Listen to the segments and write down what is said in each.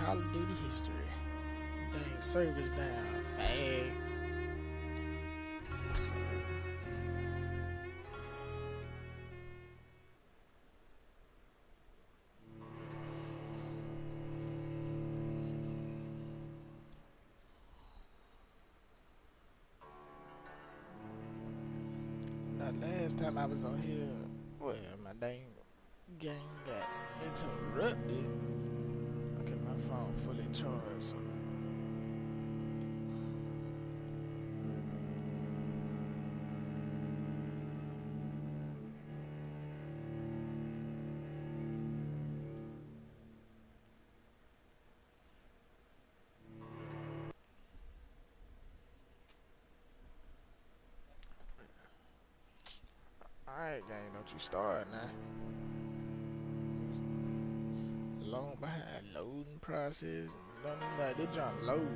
Call of Duty history. Dang, servers down. Fags. So, now, last time I was on here, well, my dang game got interrupted. Okay, my phone fully charged, so alright, gang, don't you start now. Long behind loading process. Don't even like they trying to load.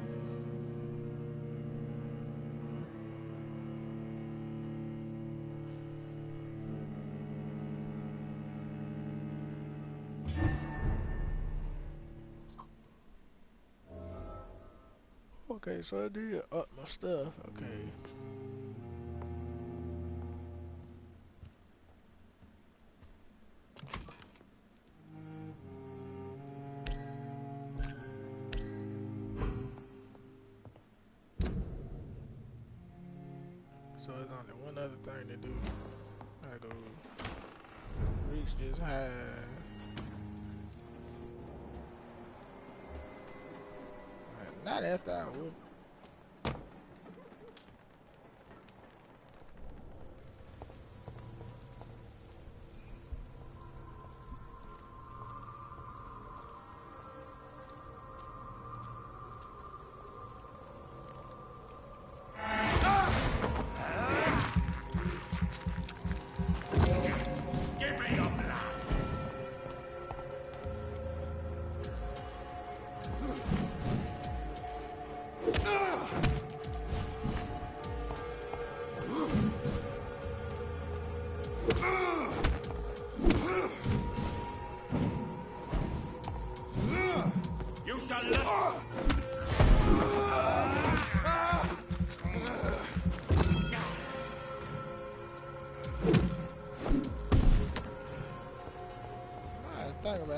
Okay, so I did up my stuff. Okay. So there's only one other thing to do. I go reach this high. Not after I would.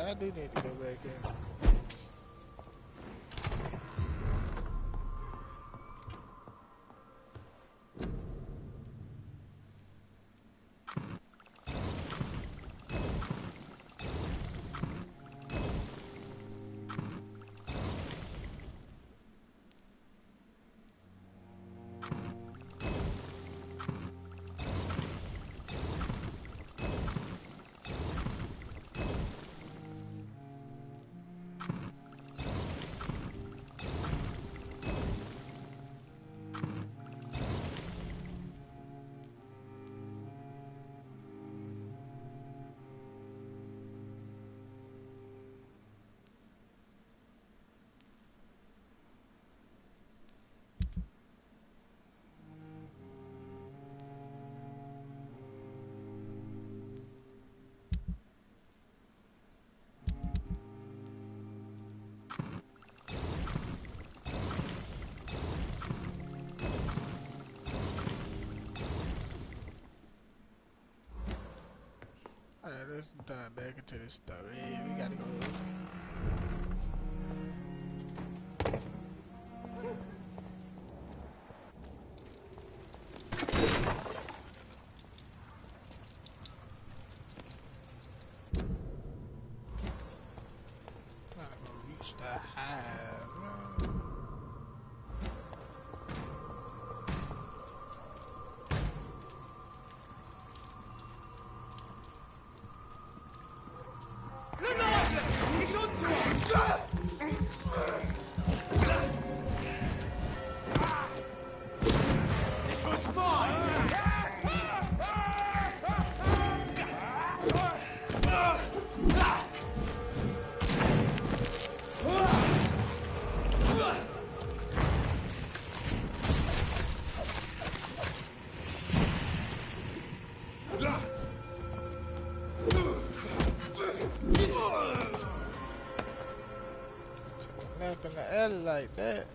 I do need to go back in. Alright, let's dive back into this stuff. Yeah, we gotta go. Gotta go reach the hive, man. up in the alley like that.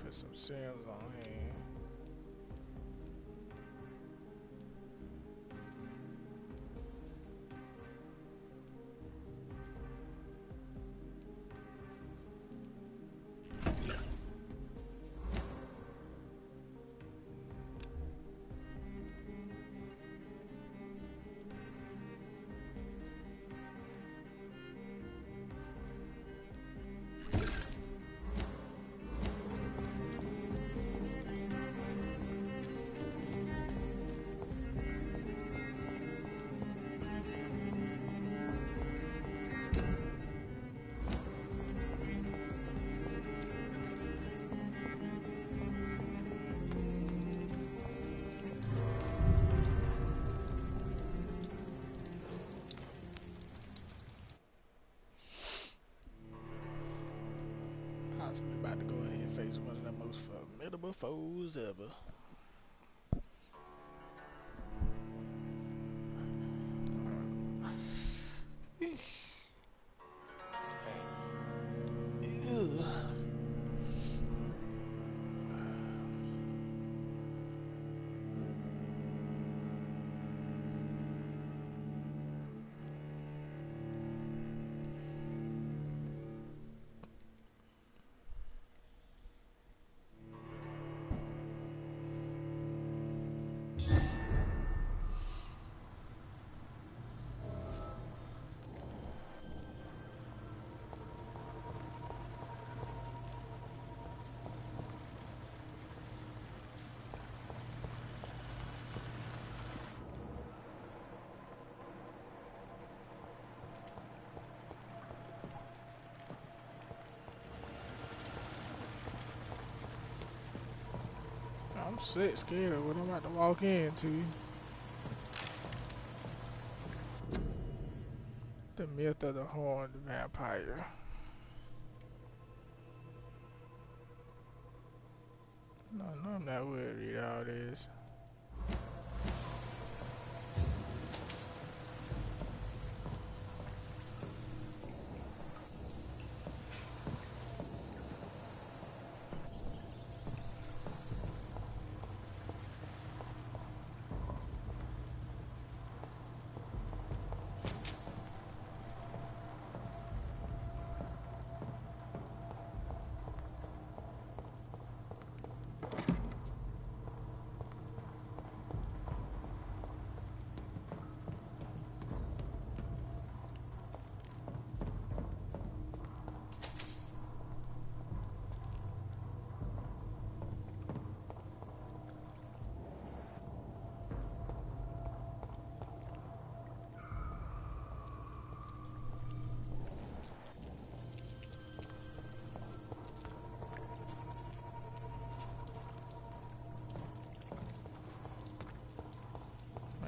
Some serums on here. Possibly about to go ahead and face one of the most formidable foes ever. I'm sick, scared of what I'm about to walk into. The myth of the horned vampire. No, I'm not worried to read all this.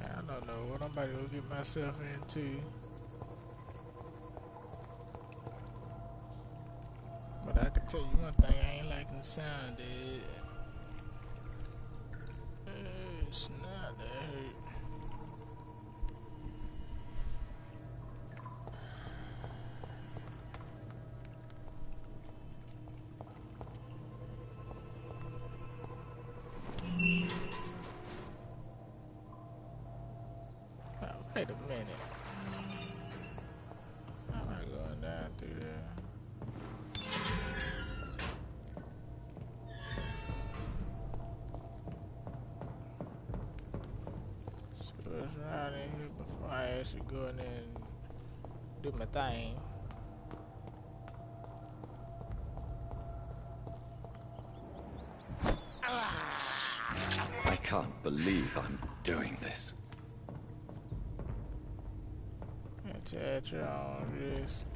I don't know what I'm about to go get myself into. But I can tell you one thing, I ain't liking the sound of it. It's not that hurt. Wait a minute. I'm not going down through there. So it's around in here before I actually go in there and do my thing. I can't believe I'm doing this. At your own risk.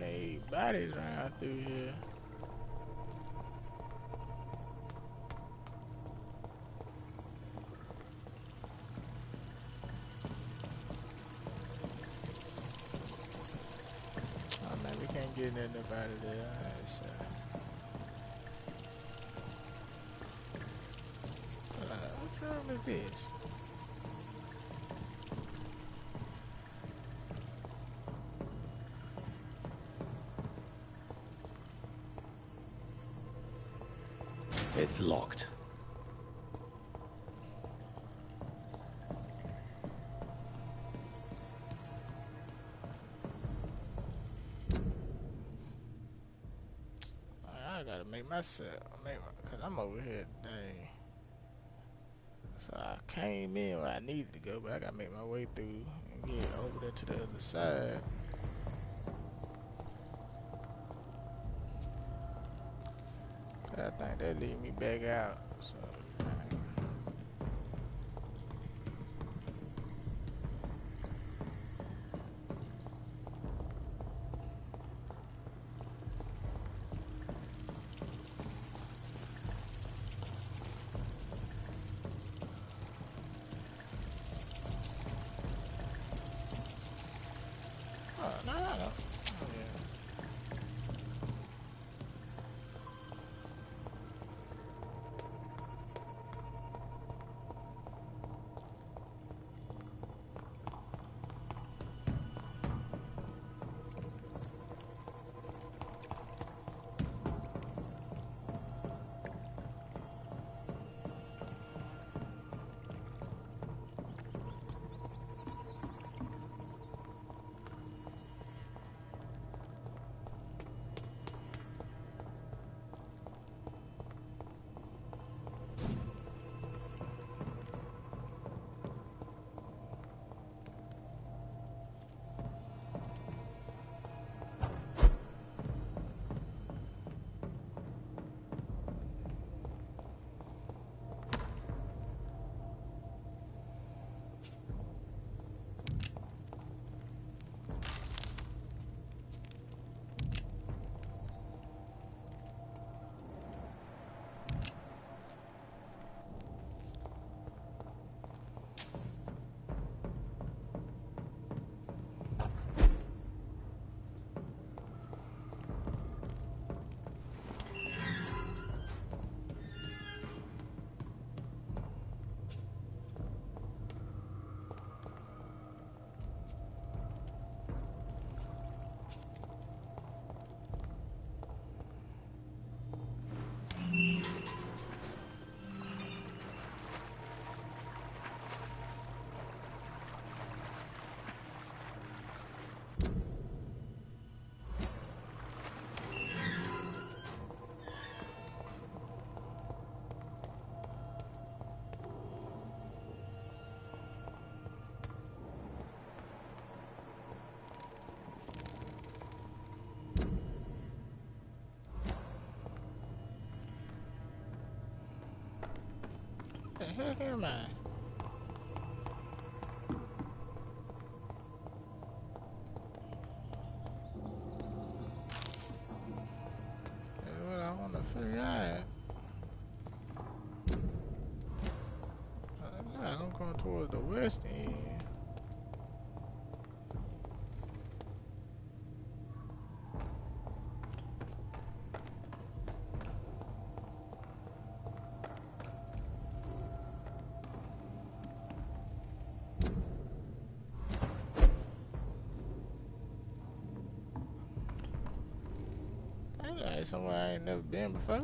Okay, bodies around through here. Oh man, we can't get nothing up out of there. That's, what room is this? It's locked. I gotta make myself, cause I'm over here today. So I came in where I needed to go, but I gotta make my way through and get over there to the other side. I think that lead me back out. So, oh, no. Oh, yeah. The heck am I? That's what I want to figure out. I'm going towards the west end. That's like somewhere I ain't never been before.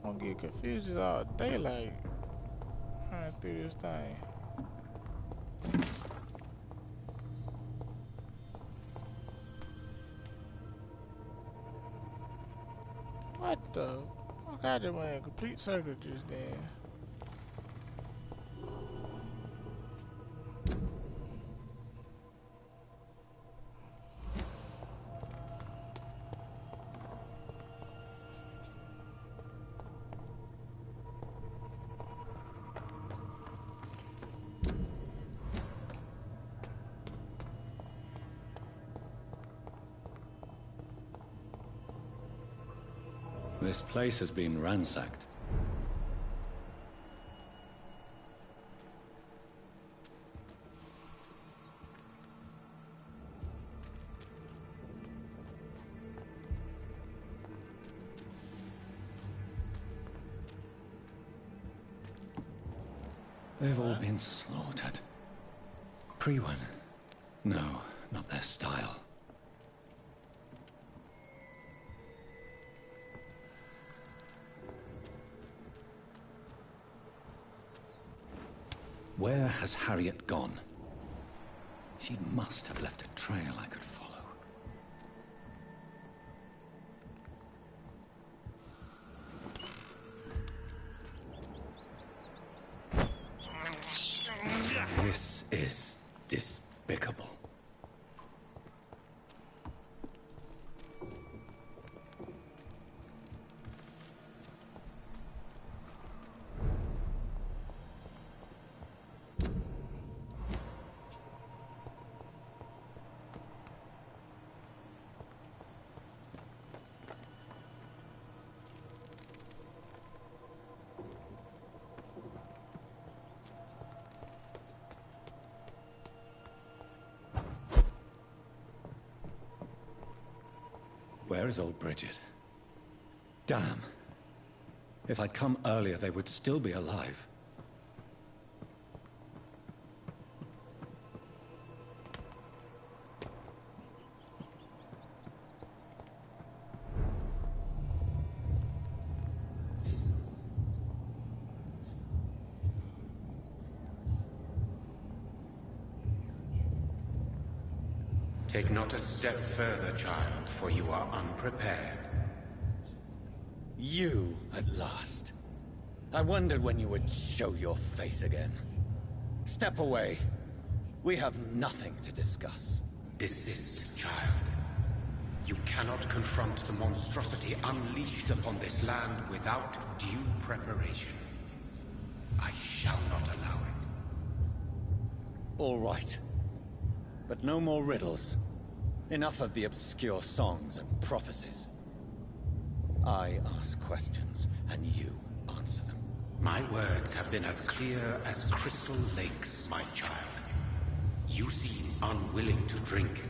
I'm gonna get confused all daylight running through this thing. What the fuck? I just went in a complete circle just then. This place has been ransacked. They've all been slaughtered. Pre-one? No, not their style. Where has Harriet gone? She must have left a trail I could follow. This is despicable. Where is old Bridget? Damn. If I'd come earlier, they would still be alive. Take not a step further, child, for you are unprepared. You, at last. I wondered when you would show your face again. Step away. We have nothing to discuss. Desist, child. You cannot confront the monstrosity unleashed upon this land without due preparation. I shall not allow it. All right. But no more riddles. Enough of the obscure songs and prophecies. I ask questions, and you answer them. My words have been as clear as crystal lakes, my child. You seem unwilling to drink,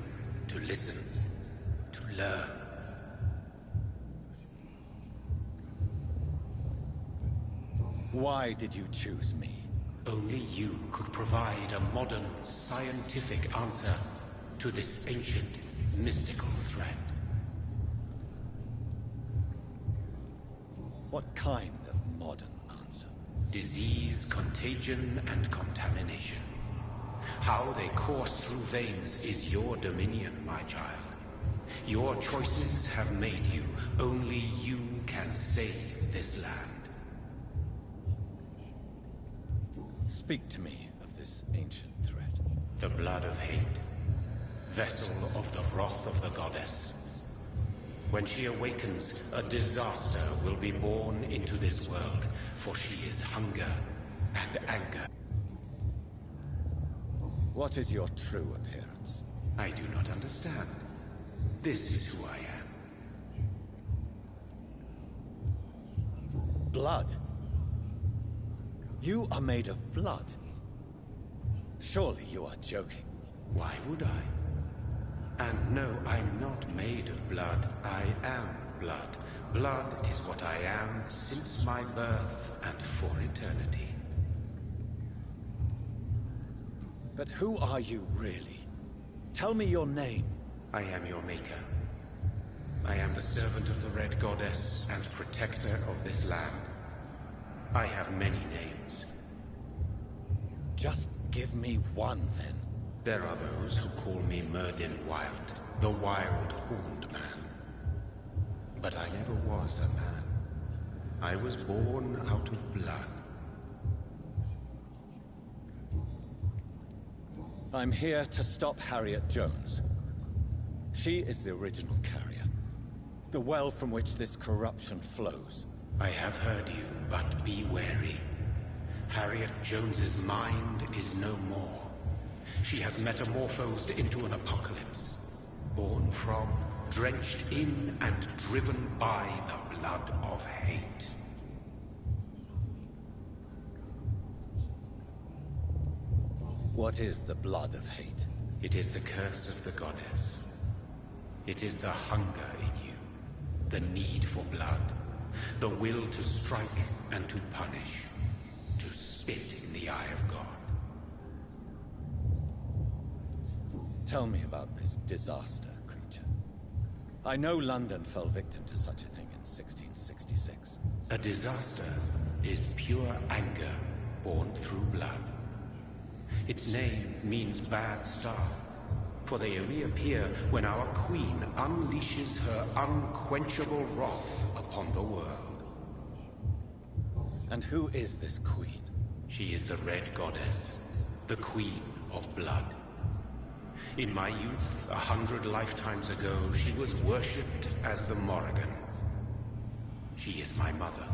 to listen, to learn. Why did you choose me? Only you could provide a modern, scientific answer to this ancient, mystical threat. What kind of modern answer? Disease, contagion, and contamination. How they course through veins is your dominion, my child. Your choices have made you. Only you can save this land. Speak to me of this ancient threat. The blood of hate. Vessel of the wrath of the goddess. When she awakens, a disaster will be born into this world, for she is hunger and anger. What is your true appearance? I do not understand. This is who I am. Blood? You are made of blood. Surely you are joking. Why would I? And no, I'm not made of blood. I am blood. Blood is what I am since my birth and for eternity. But who are you really? Tell me your name. I am your maker. I am the servant of the Red Goddess and protector of this land. I have many names. Just give me one, then. There are those who call me Myrddin Wild, the Wild Horned Man. But I never was a man. I was born out of blood. I'm here to stop Harriet Jones. She is the original carrier. The well from which this corruption flows. I have heard you, but be wary. Harriet Jones's mind is no more. She has metamorphosed into an apocalypse. Born from, drenched in, and driven by the blood of hate. What is the blood of hate? It is the curse of the goddess. It is the hunger in you, the need for blood, the will to strike and to punish, to spit in the eye of God. Tell me about this disaster, creature. I know London fell victim to such a thing in 1666. A disaster is pure anger born through blood. Its name means bad star, for they only appear when our queen unleashes her unquenchable wrath upon the world. And who is this queen? She is the Red Goddess, the Queen of Blood. In my youth, 100 lifetimes ago, she was worshipped as the Morrigan. She is my mother.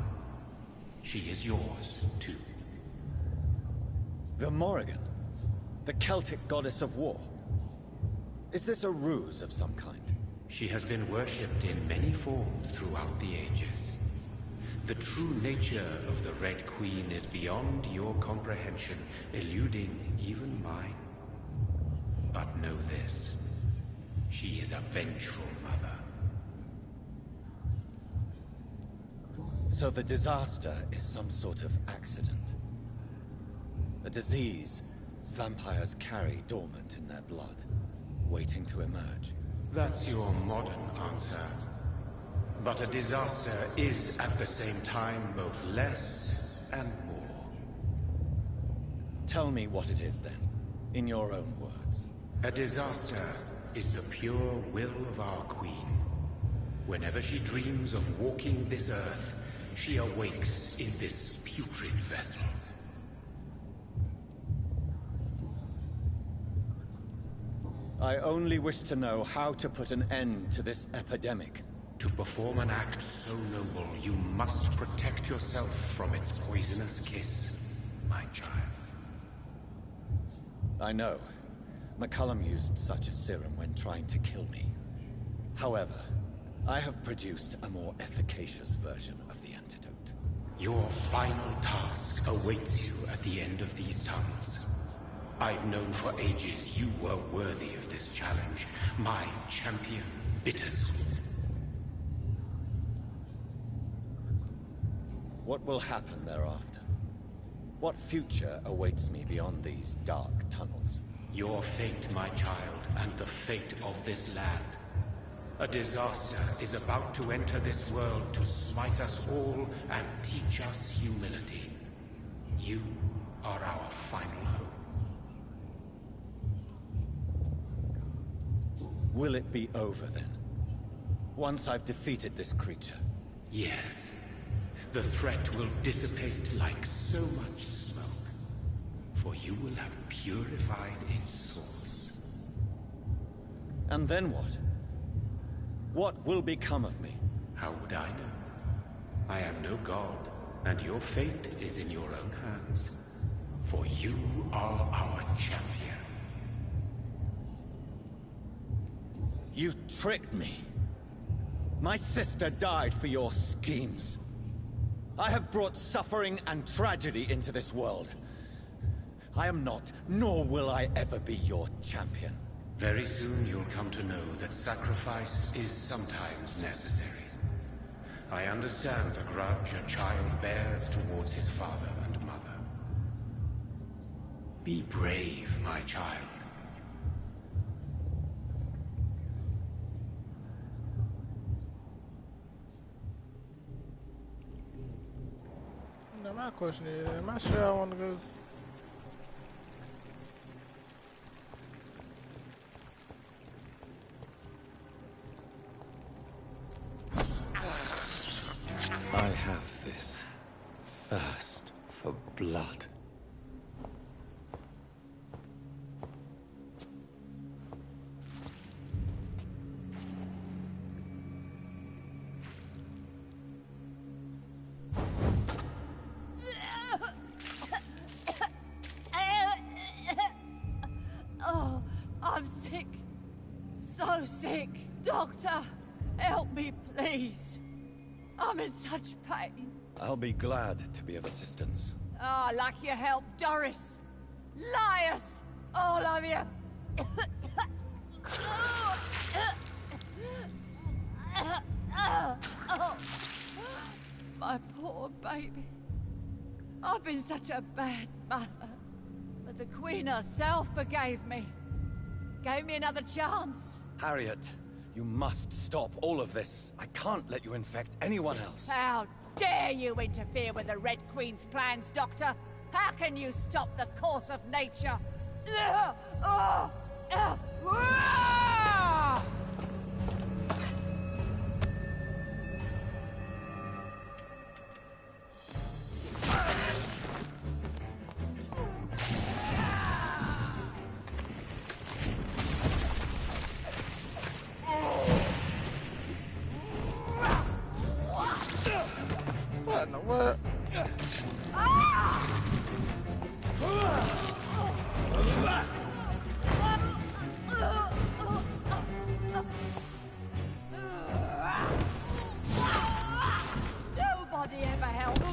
She is yours, too. The Morrigan? The Celtic goddess of war? Is this a ruse of some kind? She has been worshipped in many forms throughout the ages. The true nature of the Red Queen is beyond your comprehension, eluding even mine. But know this, she is a vengeful mother. So the disaster is some sort of accident. A disease vampires carry dormant in their blood, waiting to emerge. That's your modern answer. But a disaster is at the same time both less and more. Tell me what it is then, in your own words. A disaster is the pure will of our queen. Whenever she dreams of walking this earth, she awakes in this putrid vessel. I only wish to know how to put an end to this epidemic. To perform an act so noble, you must protect yourself from its poisonous kiss, my child. I know. McCullum used such a serum when trying to kill me. However, I have produced a more efficacious version of the antidote. Your final task awaits you at the end of these tunnels. I've known for ages you were worthy of this challenge, my champion, Bittersweet. What will happen thereafter? What future awaits me beyond these dark tunnels? Your fate, my child, and the fate of this land. A disaster is about to enter this world to smite us all and teach us humility. You are our final hope. Will it be over then? Once I've defeated this creature? Yes. The threat will dissipate like so much smoke, for you will have purified its source. And then what? What will become of me? How would I know? I am no god, and your fate is in your own hands. For you are our champion. You tricked me. My sister died for your schemes. I have brought suffering and tragedy into this world. I am not, nor will I ever be your champion. Very soon you'll come to know that sacrifice is sometimes necessary. I understand the grudge a child bears towards his father and mother. Be brave, my child. Now my question is, am I sure I want to go? I have this thirst for blood. Oh, I'm sick. So sick. Doctor, help me, please. I'm such pain. I'll be glad to be of assistance. Ah, like your help, Doris. Liars! All of you! My poor baby. I've been such a bad mother. But the Queen herself forgave me. Gave me another chance. Harriet, you must stop all of this. I can't let you infect anyone else. How dare you interfere with the Red Queen's plans, Doctor? How can you stop the course of nature? What in the world? Nobody ever helped.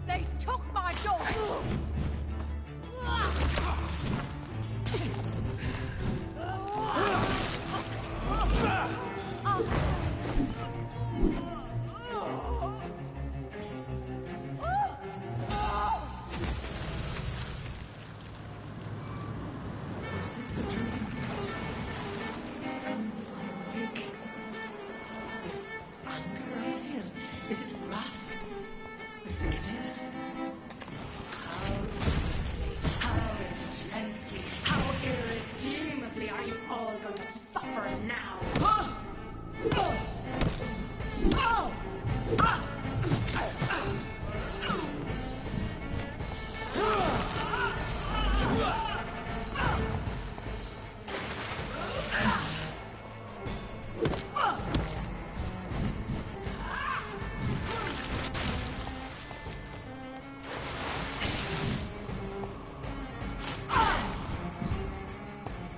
They took my daughter! Is this a dream? Am I awake? Is this anger I feel? Is it wrath? I think it is. How intensely, how irredeemably are you all going to suffer now? Huh?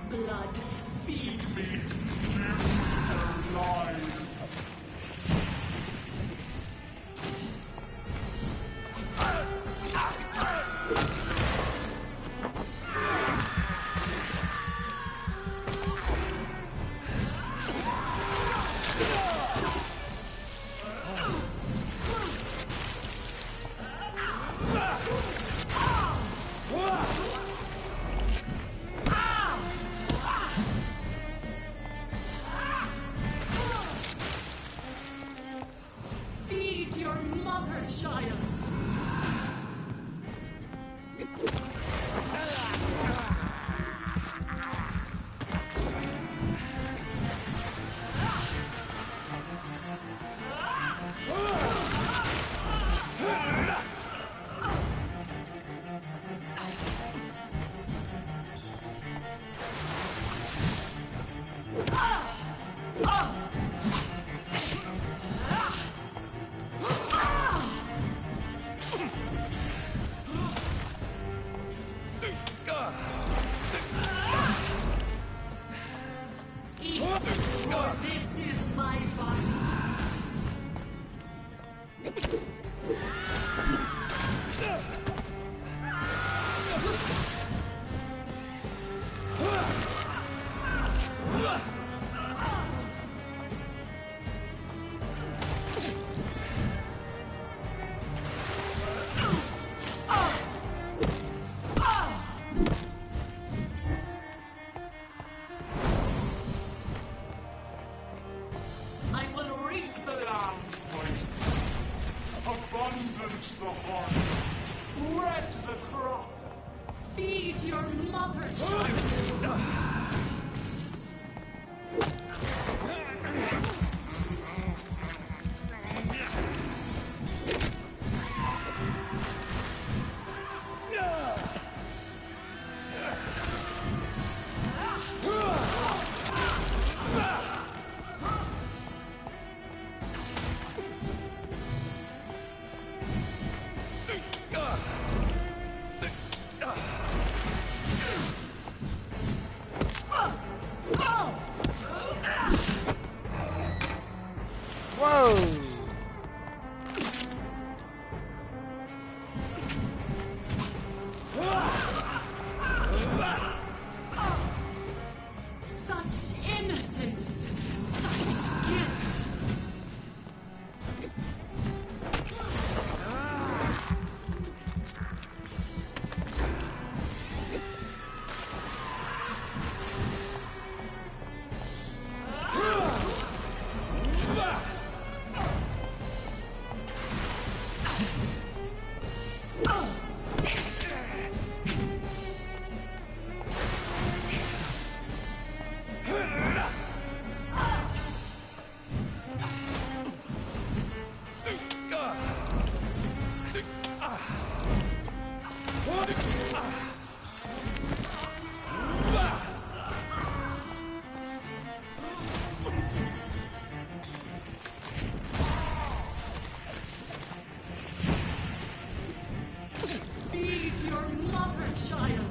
Blood, feed me. Live their lives. Feed your mother, child. abundant the harvest, red the crop. Feed your mother, child. Whoa! Such innocence, such guilt. Feed your mother, child.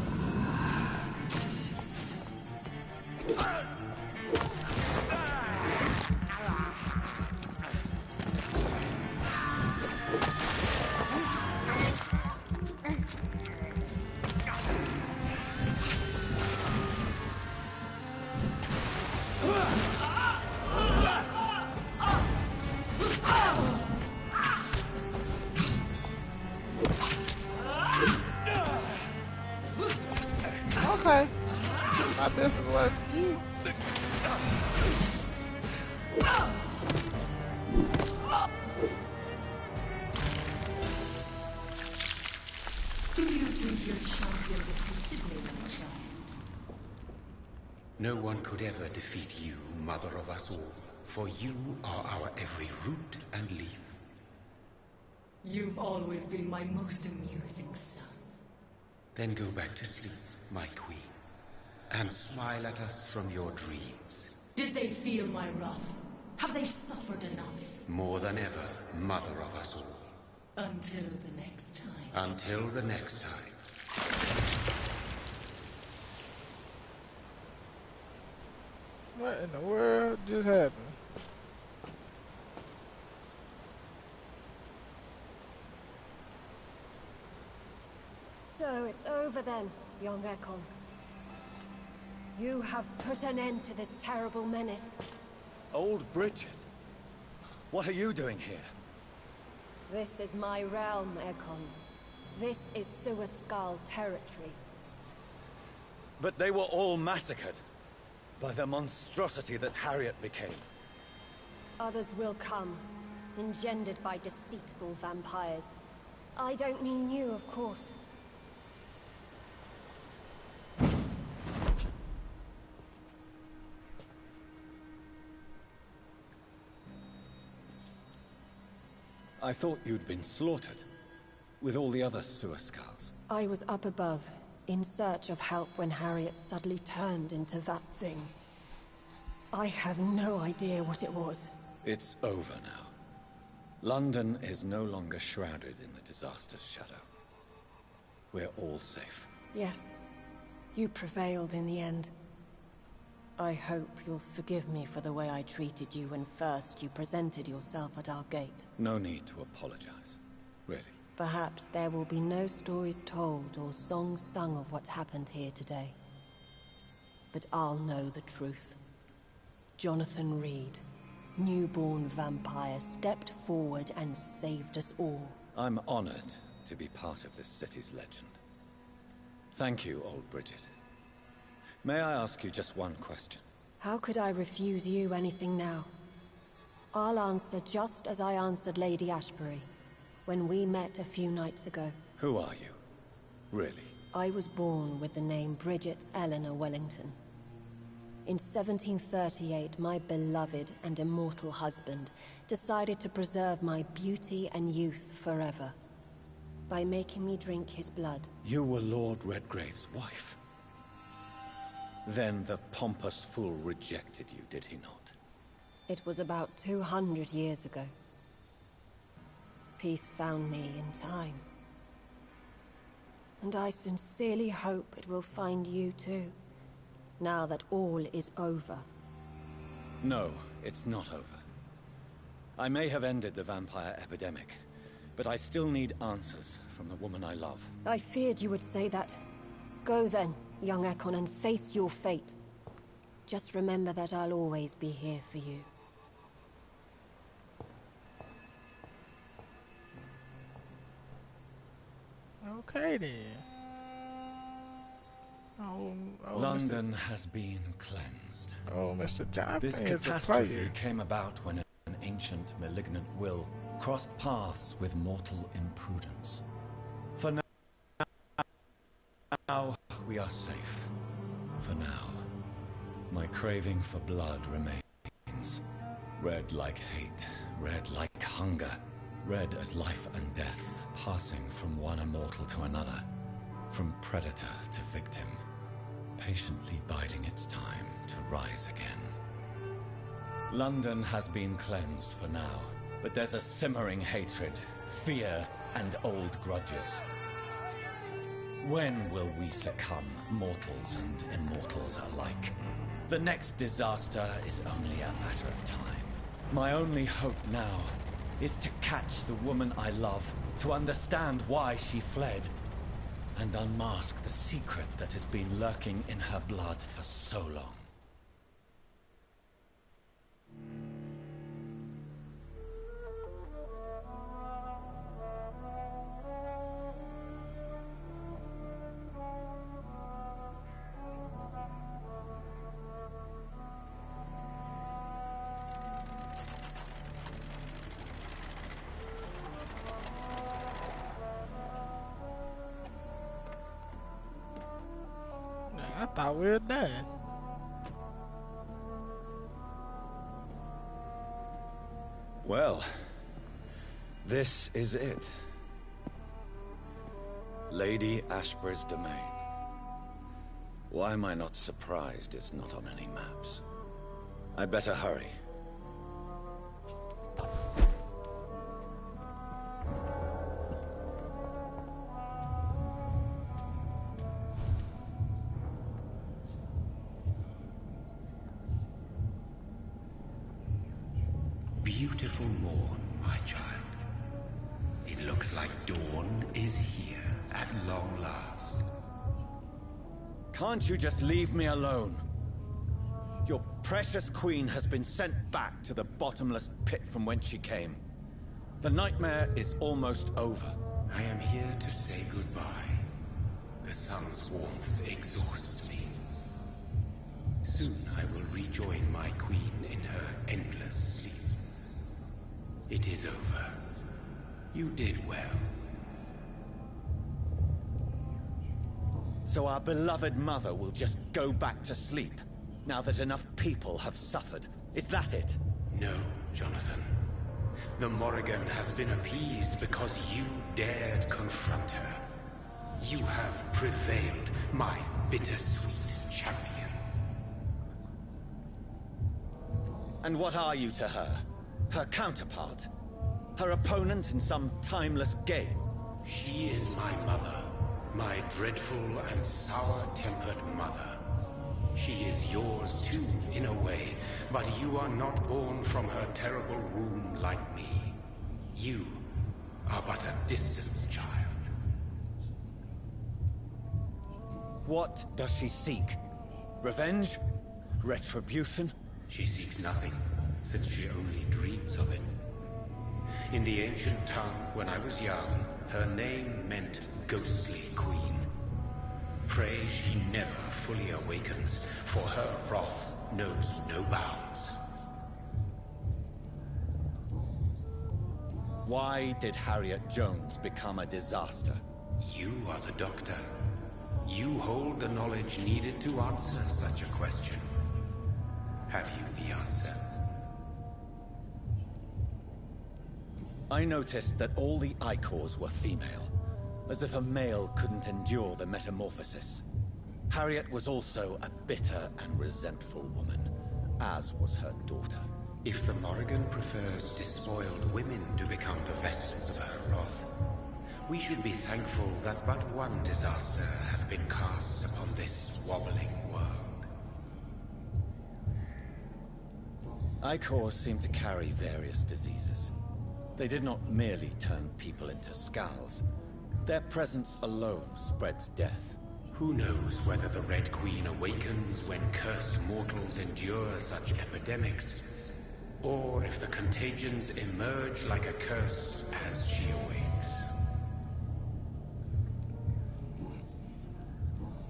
Okay. Not this is what for you. Do you think your champion defeated me, my child? No one could ever defeat you, mother of us all, for you are our every root and leaf. You've always been my most amusing son. Then go back to sleep, my queen, and smile at us from your dreams. Did they feel my wrath? Have they suffered enough? More than ever, mother of us all. Until the next time. Until the next time. What in the world just happened? So it's over then, young Ekon. You have put an end to this terrible menace. Old Bridget? What are you doing here? This is my realm, Ekon. This is Suaskal territory. But they were all massacred by the monstrosity that Harriet became. Others will come, engendered by deceitful vampires. I don't mean you, of course. I thought you'd been slaughtered, with all the other Suaskals. I was up above, in search of help when Harriet suddenly turned into that thing. I have no idea what it was. It's over now. London is no longer shrouded in the disaster's shadow. We're all safe. Yes, you prevailed in the end. I hope you'll forgive me for the way I treated you when first you presented yourself at our gate. No need to apologize, really. Perhaps there will be no stories told or songs sung of what happened here today. But I'll know the truth. Jonathan Reed, newborn vampire, stepped forward and saved us all. I'm honored to be part of this city's legend. Thank you, old Bridget. May I ask you just one question? How could I refuse you anything now? I'll answer just as I answered Lady Ashbury. when we met a few nights ago. Who are you? Really? I was born with the name Bridget Eleanor Wellington. In 1738, my beloved and immortal husband decided to preserve my beauty and youth forever by making me drink his blood. You were Lord Redgrave's wife. Then the pompous fool rejected you, did he not? It was about 200 years ago. Peace found me in time. And I sincerely hope it will find you too, now that all is over. No, it's not over. I may have ended the vampire epidemic, but I still need answers from the woman I love. I feared you would say that. Go then, young Ekon, and face your fate. Just remember that I'll always be here for you. Okay then. London has been cleansed. Oh, Mr. Jonathan This is a catastrophe player. came about when an ancient malignant will crossed paths with mortal imprudence. For now, we are safe. For now, my craving for blood remains. Red like hate, red like hunger, red as life and death, passing from one immortal to another, from predator to victim, patiently biding its time to rise again. London has been cleansed for now, but there's a simmering hatred, fear, and old grudges. When will we succumb, mortals and immortals alike? The next disaster is only a matter of time. My only hope now is to catch the woman I love, to understand why she fled, and unmask the secret that has been lurking in her blood for so long. I thought we were done. Well, this is it. Lady Ashbur's domain. Why am I not surprised it's not on any maps? I'd better hurry. Beautiful morn, my child. It looks like dawn is here at long last. Can't you just leave me alone? Your precious queen has been sent back to the bottomless pit from whence she came. The nightmare is almost over. I am here to say goodbye. The sun's warmth exhausts me. Soon I will rejoin my queen in her endless sleep. It is over. You did well. So our beloved mother will just go back to sleep, now that enough people have suffered. Is that it? No, Jonathan. The Morrigan has been appeased because you dared confront her. You have prevailed, my bittersweet champion. And what are you to her? Her counterpart? Her opponent in some timeless game? She is my mother. My dreadful and sour-tempered mother. She is yours too, in a way, but you are not born from her terrible womb like me. You are but a distant child. What does she seek? Revenge? Retribution? She seeks nothing, since she only dreams of it. In the ancient tongue, when I was young, her name meant ghostly queen. Pray she never fully awakens, for her wrath knows no bounds. Why did Harriet Jones become a disaster? You are the doctor. You hold the knowledge needed to answer such a question. Have you the answer? I noticed that all the Icors were female, as if a male couldn't endure the metamorphosis. Harriet was also a bitter and resentful woman, as was her daughter. If the Morrigan prefers despoiled women to become the vessels of her wrath, we should be thankful that but one disaster hath been cast upon this wobbling world. Icors seem to carry various diseases. They did not merely turn people into skulls. Their presence alone spreads death. Who knows whether the Red Queen awakens when cursed mortals endure such epidemics, or if the contagions emerge like a curse as she awakes.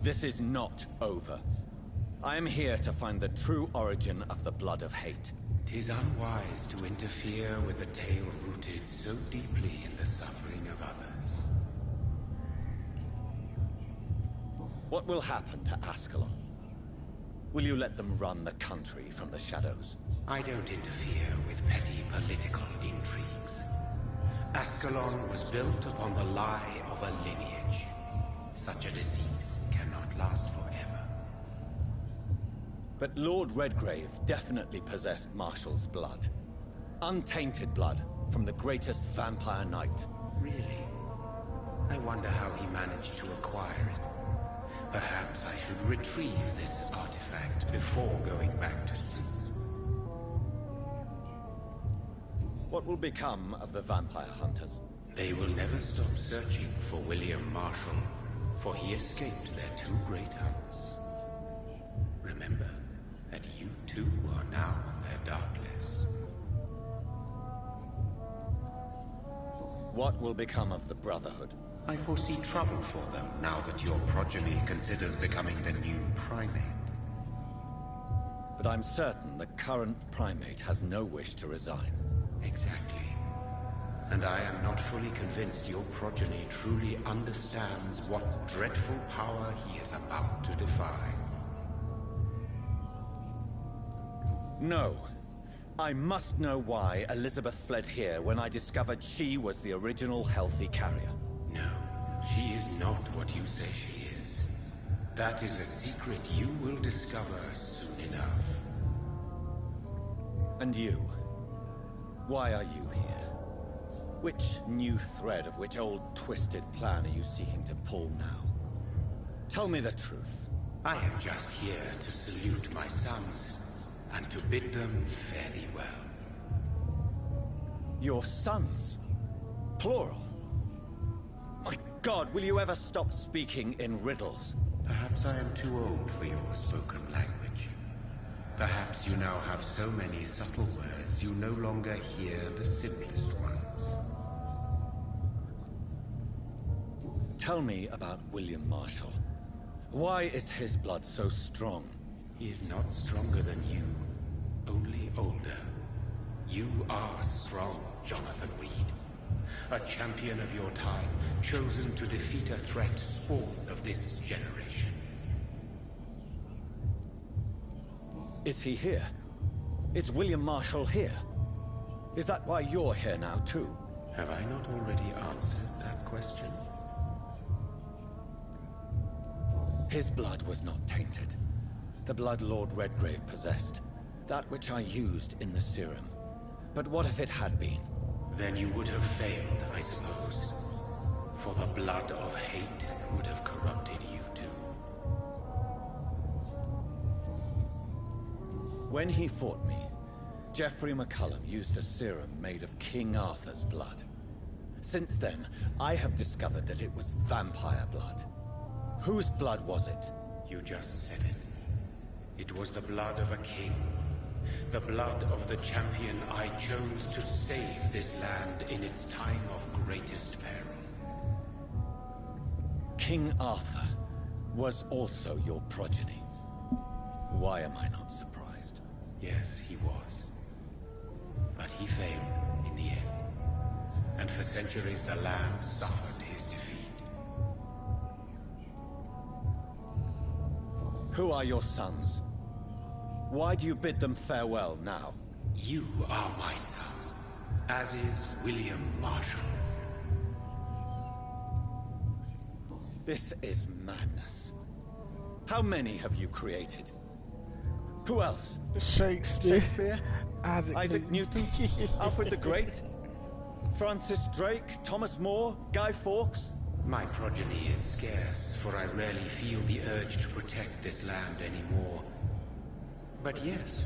This is not over. I am here to find the true origin of the blood of hate. 'Tis unwise to interfere with a tale rooted so deeply in the suffering of others. What will happen to Ascalon? Will you let them run the country from the shadows? I don't interfere with petty political intrigues. Ascalon was built upon the lie of a lineage. Such a deceit cannot last forever. But Lord Redgrave definitely possessed Marshall's blood. Untainted blood from the greatest vampire knight. Really? I wonder how he managed to acquire it. Perhaps I should retrieve this artifact before going back to sleep. What will become of the vampire hunters? They will never stop searching for William Marshall, for he escaped their two great hunts. Remember that you too are now on their dark list. What will become of the Brotherhood? I foresee trouble for them now that your progeny considers becoming the new primate. But I'm certain the current primate has no wish to resign. Exactly. And I am not fully convinced your progeny truly understands what dreadful power he is about to defy. No. I must know why Elizabeth fled here when I discovered she was the original healthy carrier. No, she is not what you say she is. That is a secret you will discover soon enough. And you? Why are you here? Which new thread of which old twisted plan are you seeking to pull now? Tell me the truth. I am just here to salute my sons, and to bid them fare thee well. Your sons? Plural? My God, will you ever stop speaking in riddles? Perhaps I am too old for your spoken language. Perhaps you now have so many subtle words you no longer hear the simplest ones. Tell me about William Marshall. Why is his blood so strong? He is not stronger than you, only older. You are strong, Jonathan Reed. A champion of your time, chosen to defeat a threat spawn of this generation. Is he here? Is William Marshall here? Is that why you're here now, too? Have I not already answered that question? His blood was not tainted. The blood Lord Redgrave possessed. That which I used in the serum. But what if it had been? Then you would have failed, I suppose. For the blood of hate would have corrupted you too. When he fought me, Geoffrey McCullum used a serum made of King Arthur's blood. Since then, I have discovered that it was vampire blood. Whose blood was it? You just said it. It was the blood of a king. The blood of the champion I chose to save this land in its time of greatest peril. King Arthur was also your progeny. Why am I not surprised? Yes, he was. But he failed in the end. and for centuries the land suffered his defeat. Who are your sons? Why do you bid them farewell now? You are my son, as is William Marshall. This is madness. How many have you created? Who else? Shakespeare. Shakespeare? Isaac Newton? Alfred the Great? Francis Drake? Thomas More? Guy Fawkes? My progeny is scarce, for I rarely feel the urge to protect this land anymore. But yes,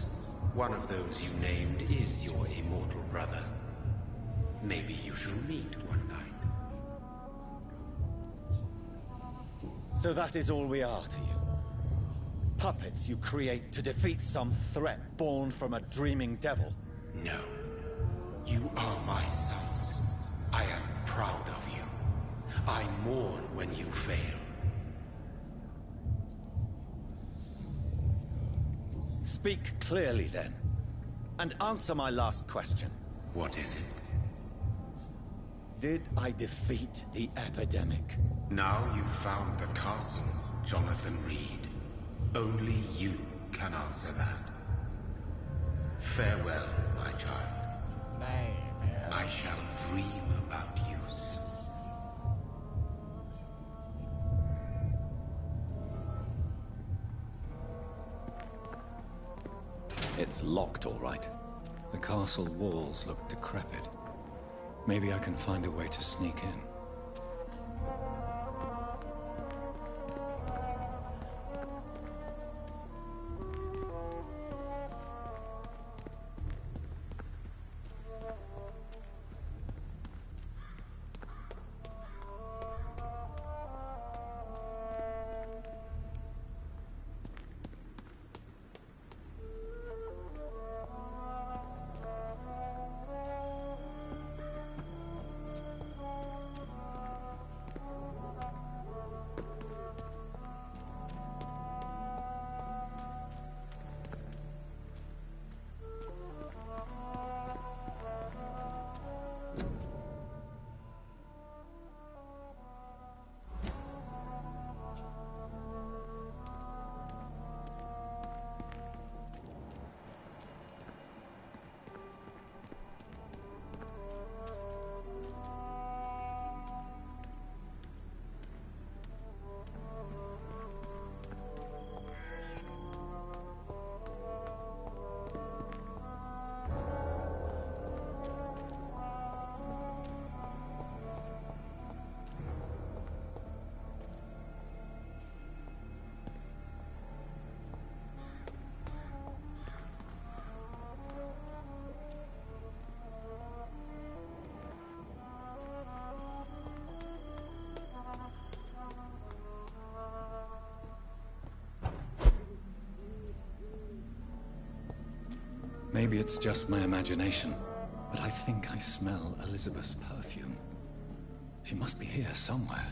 one of those you named is your immortal brother. Maybe you shall meet one night. So that is all we are to you? Puppets you create to defeat some threat born from a dreaming devil? No. You are my sons. I am proud of you. I mourn when you fail. Speak clearly then, and answer my last question. What is it? Did I defeat the epidemic? Now you've found the castle, Jonathan Reed. Only you can answer that. Farewell, my child. Dang, man. I shall dream about you soon. It's locked, all right. The castle walls look decrepit. Maybe I can find a way to sneak in. Maybe it's just my imagination, but I think I smell Elizabeth's perfume. She must be here somewhere.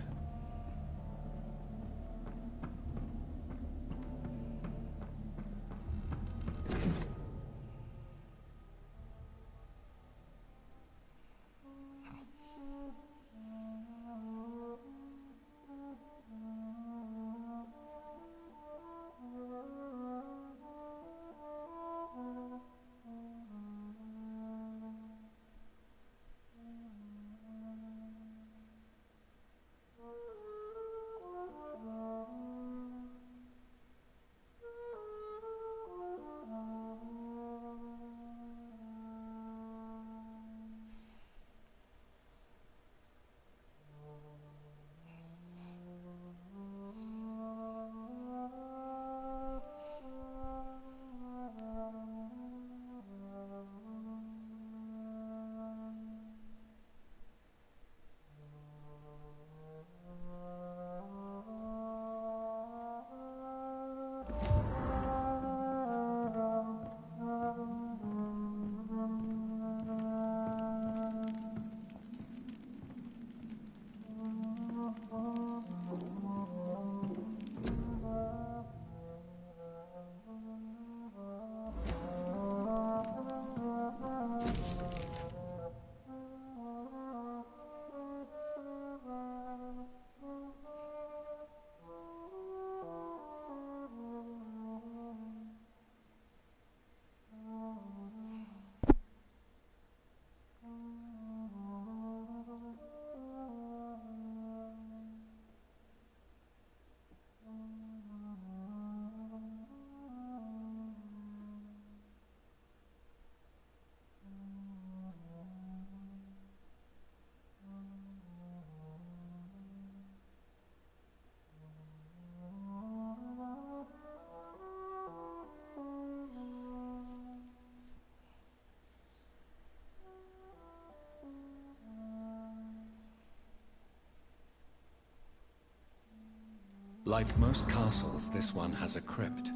Like most castles, this one has a crypt,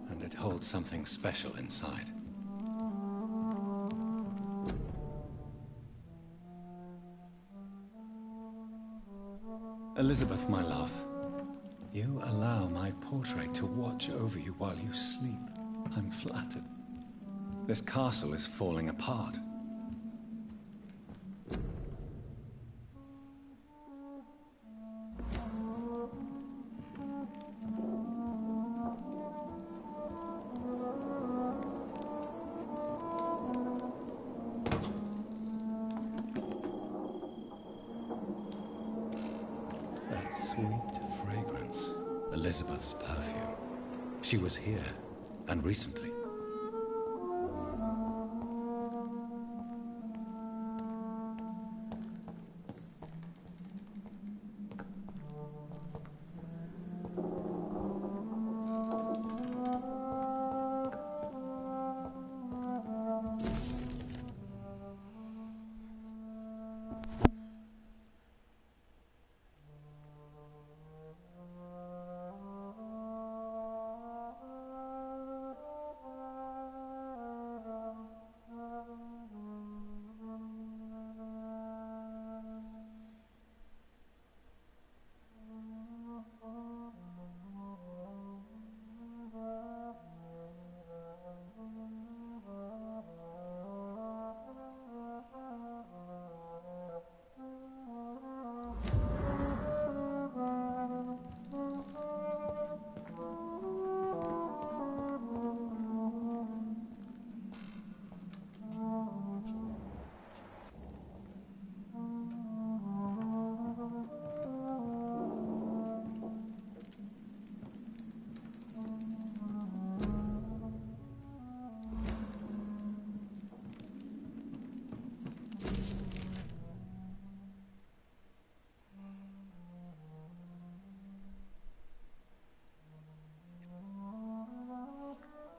and it holds something special inside. Elizabeth, my love, you allow my portrait to watch over you while you sleep. I'm flattered. This castle is falling apart. That sweet fragrance, Elizabeth's perfume. She was here, and recently.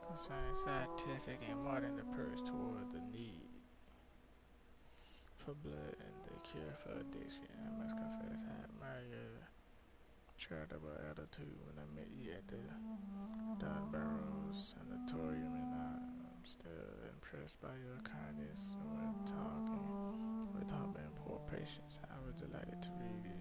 Concerning scientific and modern approach toward the need for blood and the cure for addiction. I must confess I admire your charitable attitude when I met you at the Dunbarrow Sanatorium, and I'm still impressed by your kindness when talking with humble and poor patients. I was delighted to read it.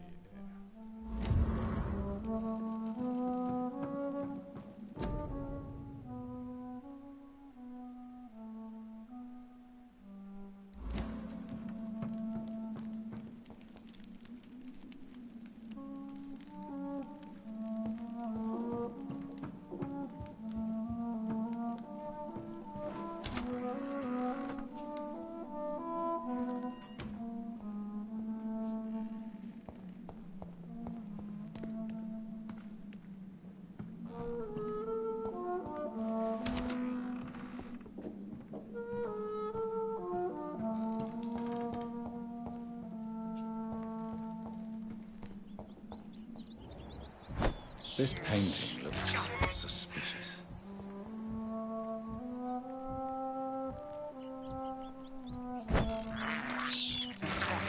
This painting looks suspicious.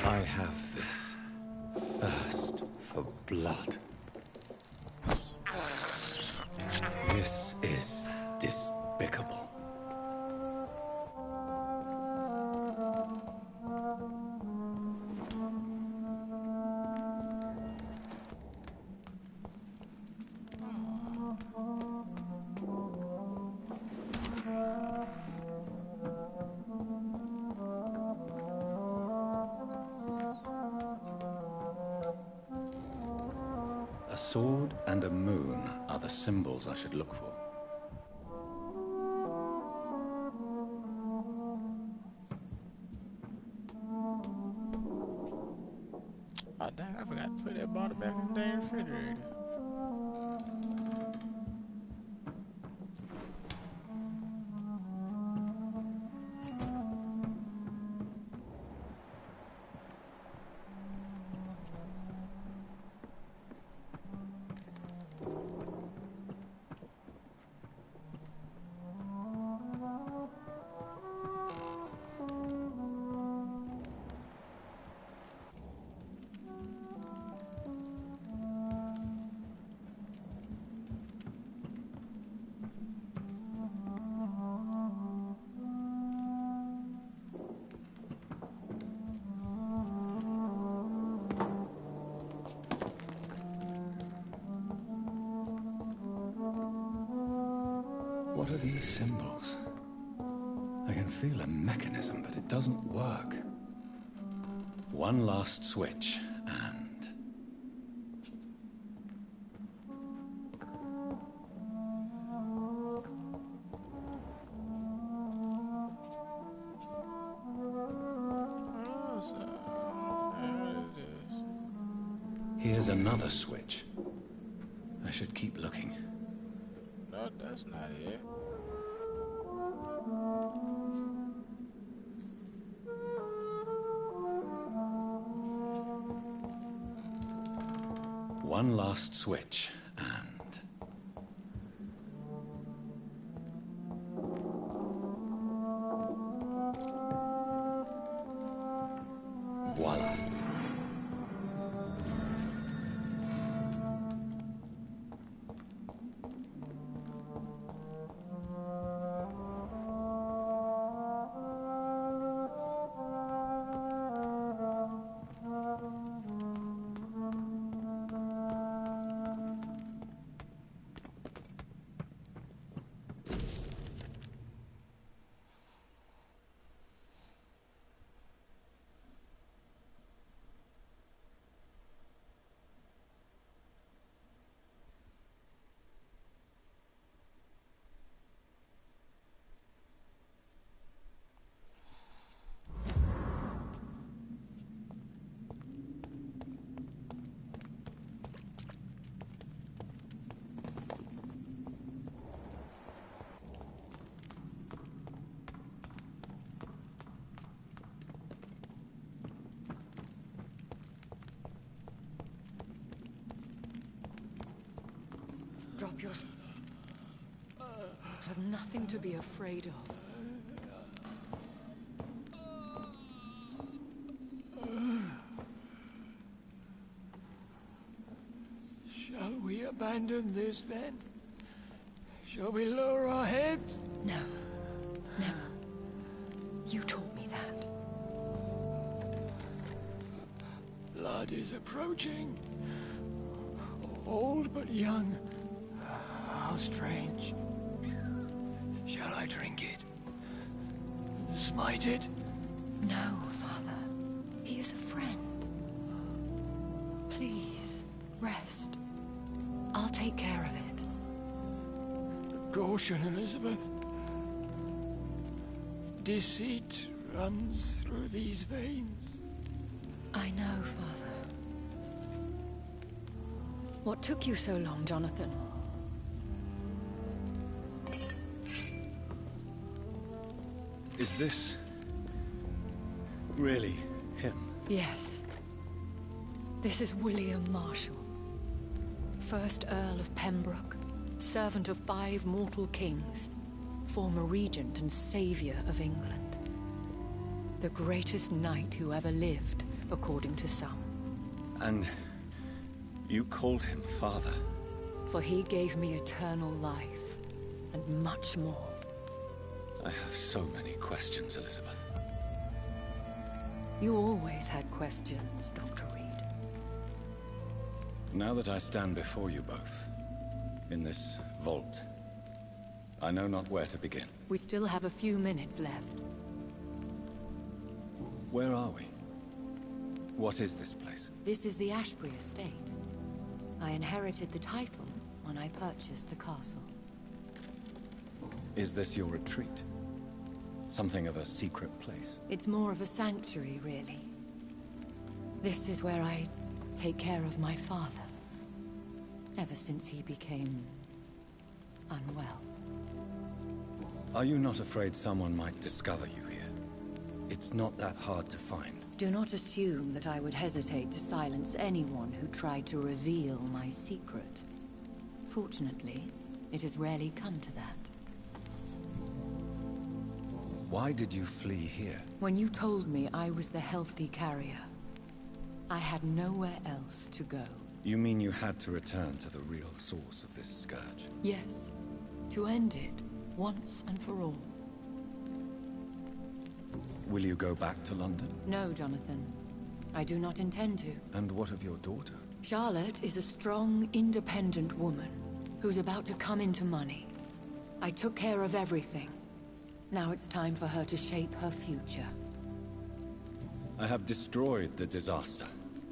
I have this thirst for blood. This is despicable. A sword and a moon are the symbols I should look for. Oh dang, I forgot to put that bottle back in the damn refrigerator. What are these symbols? I can feel a mechanism, but it doesn't work. One last switch, and... Oh, so, what is this? here's another switch. I should keep looking. No, that's not it. One last switch, and... voila. Drop your... have nothing to be afraid of. Shall we abandon this then? Shall we lower our heads? No. Never. You taught me that. Blood is approaching. Old but young. How strange. Shall I drink it? Smite it? No, Father. He is a friend. Please, rest. I'll take care of it. Caution, Elizabeth. Deceit runs through these veins. I know, Father. What took you so long, Jonathan? Is this... really him? Yes. This is William Marshall. First Earl of Pembroke, servant of 5 mortal kings, former regent and savior of England. The greatest knight who ever lived, according to some. And... you called him father? For he gave me eternal life, and much more. I have so many questions, Elizabeth. You always had questions, Dr. Reed. Now that I stand before you both, in this vault, I know not where to begin. We still have a few minutes left. Where are we? What is this place? This is the Ashbury estate. I inherited the title when I purchased the castle. Is this your retreat? Something of a secret place? It's more of a sanctuary, really. This is where I take care of my father. Ever since he became... unwell. Are you not afraid someone might discover you here? It's not that hard to find. Do not assume that I would hesitate to silence anyone who tried to reveal my secret. Fortunately, it has rarely come to that. Why did you flee here? When you told me I was the healthy carrier, I had nowhere else to go. You mean you had to return to the real source of this scourge? Yes, to end it, once and for all. Will you go back to London? No, Jonathan. I do not intend to. And what of your daughter? Charlotte is a strong, independent woman who's about to come into money. I took care of everything. Now it's time for her to shape her future. I have destroyed the disaster,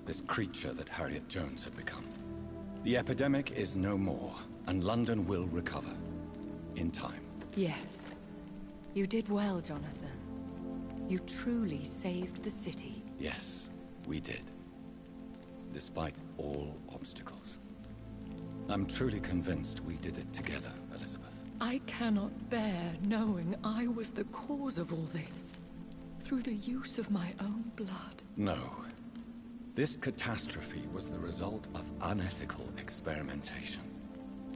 this creature that Harriet Jones had become. The epidemic is no more, and London will recover. In time. Yes. You did well, Jonathan. You truly saved the city. Yes, we did. Despite all obstacles. I'm truly convinced we did it together, Elizabeth. I cannot bear knowing I was the cause of all this. Through the use of my own blood. No. This catastrophe was the result of unethical experimentation.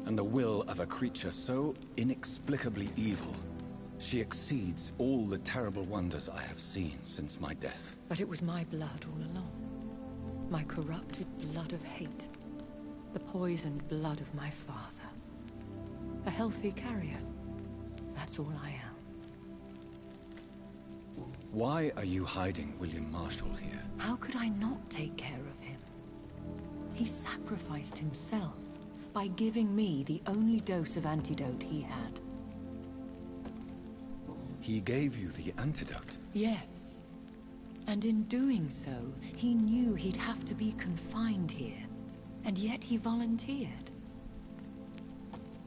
And the will of a creature so inexplicably evil. She exceeds all the terrible wonders I have seen since my death. But it was my blood all along. My corrupted blood of hate. The poisoned blood of my father. A healthy carrier. That's all I am. Why are you hiding William Marshall here? How could I not take care of him? He sacrificed himself by giving me the only dose of antidote he had. He gave you the antidote? Yes. And in doing so, he knew he'd have to be confined here. And yet he volunteered.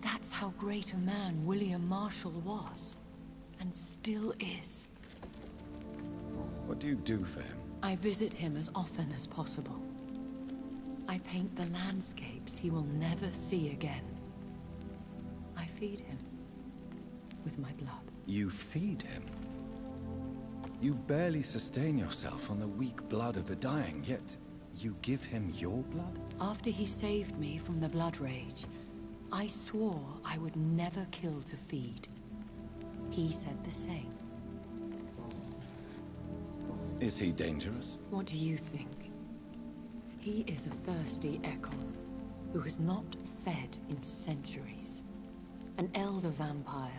That's how great a man William Marshall was. And still is. What do you do for him? I visit him as often as possible. I paint the landscapes he will never see again. I feed him with my blood. You feed him? You barely sustain yourself on the weak blood of the dying, yet you give him your blood? After he saved me from the blood rage, I swore I would never kill to feed. He said the same. Is he dangerous? What do you think? He is a thirsty Ekon, who has not fed in centuries. An elder vampire,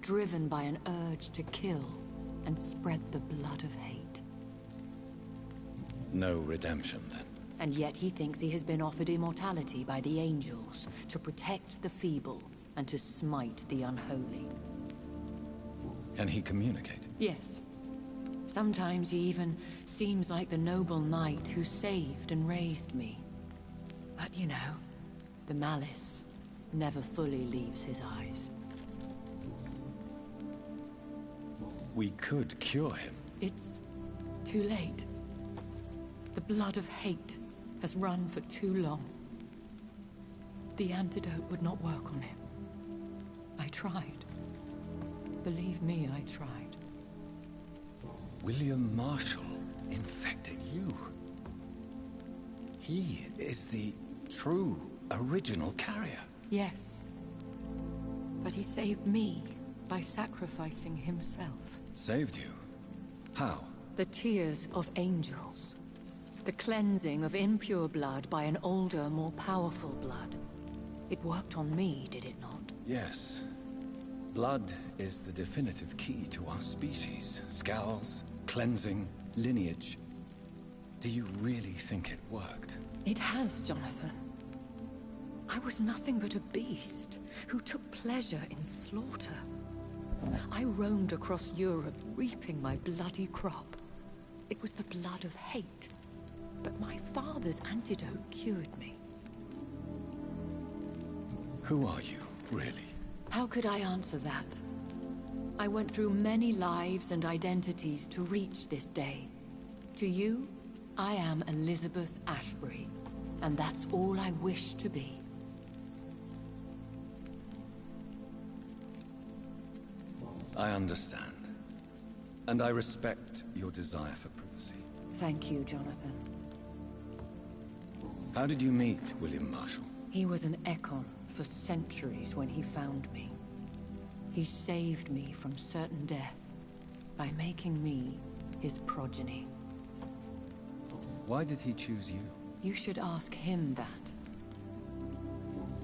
driven by an urge to kill and spread the blood of hate. No redemption, then? And yet he thinks he has been offered immortality by the angels to protect the feeble and to smite the unholy. Can he communicate? Yes. Sometimes he even seems like the noble knight who saved and raised me. But you know, the malice never fully leaves his eyes. We could cure him. It's too late. The blood of hate has run for too long. The antidote would not work on him. I tried. Believe me, I tried. William Marshall infected you. He is the true, original carrier. Yes. But he saved me by sacrificing himself. Saved you? How? The tears of angels. The cleansing of impure blood by an older, more powerful blood. It worked on me, did it not? Yes. Blood is the definitive key to our species. Scowls, cleansing, lineage. Do you really think it worked? It has, Jonathan. I was nothing but a beast who took pleasure in slaughter. I roamed across Europe, reaping my bloody crop. It was the blood of hate. But my father's antidote cured me. Who are you, really? How could I answer that? I went through many lives and identities to reach this day. To you, I am Elizabeth Ashbury, and that's all I wish to be. I understand. And I respect your desire for privacy. Thank you, Jonathan. How did you meet William Marshall? He was an Ekon for centuries when he found me. He saved me from certain death by making me his progeny. Why did he choose you? You should ask him that.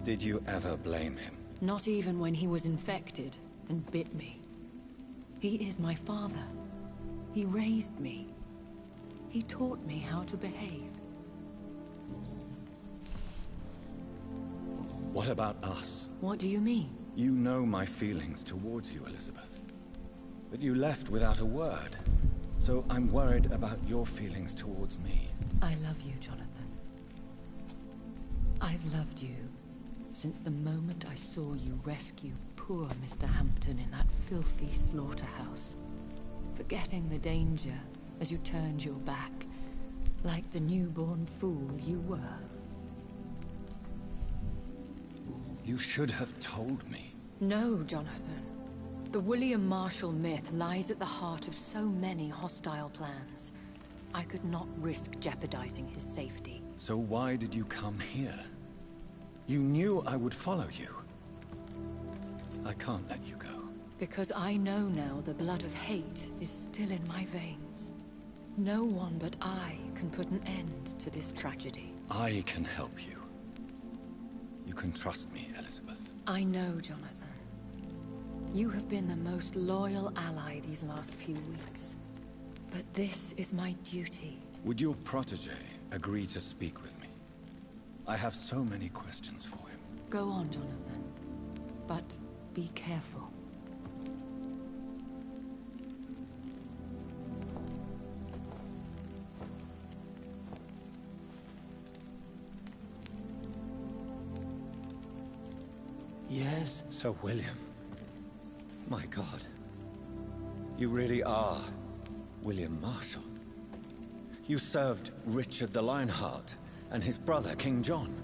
Did you ever blame him? Not even when he was infected and bit me. He is my father. He raised me. He taught me how to behave. What about us? What do you mean? You know my feelings towards you, Elizabeth. But you left without a word. So I'm worried about your feelings towards me. I love you, Jonathan. I've loved you since the moment I saw you rescue poor Mr. Hampton in that filthy slaughterhouse, forgetting the danger as you turned your back, like the newborn fool you were. You should have told me. No, Jonathan. The William Marshall myth lies at the heart of so many hostile plans. I could not risk jeopardizing his safety. So why did you come here? You knew I would follow you. I can't let you go. Because I know now the blood of hate is still in my veins. No one but I can put an end to this tragedy. I can help you. You can trust me, Elizabeth. I know, Jonathan. You have been the most loyal ally these last few weeks. But this is my duty. Would your protege agree to speak with me? I have so many questions for him. Go on, Jonathan. But be careful. Yes? Sir William. My God. You really are William Marshall. You served Richard the Lionheart and his brother, King John.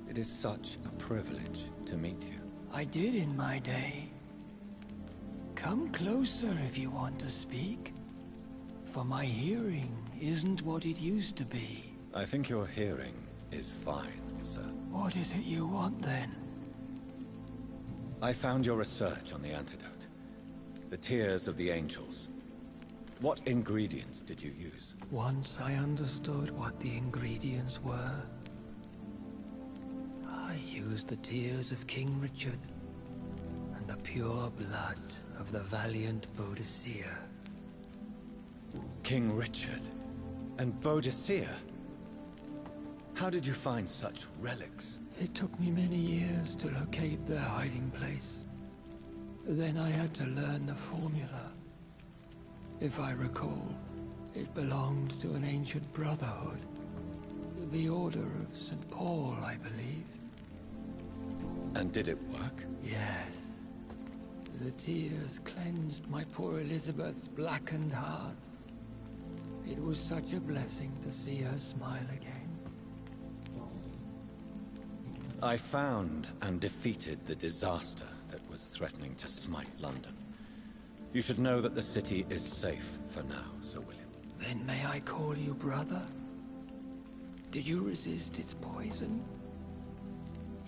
It is such a privilege to meet you. I did in my day. Come closer if you want to speak. For my hearing isn't what it used to be. I think your hearing is fine, sir. What is it you want then? I found your research on the antidote. The tears of the angels. What ingredients did you use? Once I understood what the ingredients were, I used the tears of King Richard and the pure blood of the valiant Vampyr. King Richard and Vampyr? How did you find such relics? It took me many years to locate their hiding place. Then I had to learn the formula. If I recall, it belonged to an ancient brotherhood. The Order of St. Paul, I believe. And did it work? Yes. The tears cleansed my poor Elizabeth's blackened heart. It was such a blessing to see her smile again. I found and defeated the disaster that was threatening to smite London. You should know that the city is safe for now, Sir William. Then may I call you brother? Did you resist its poison?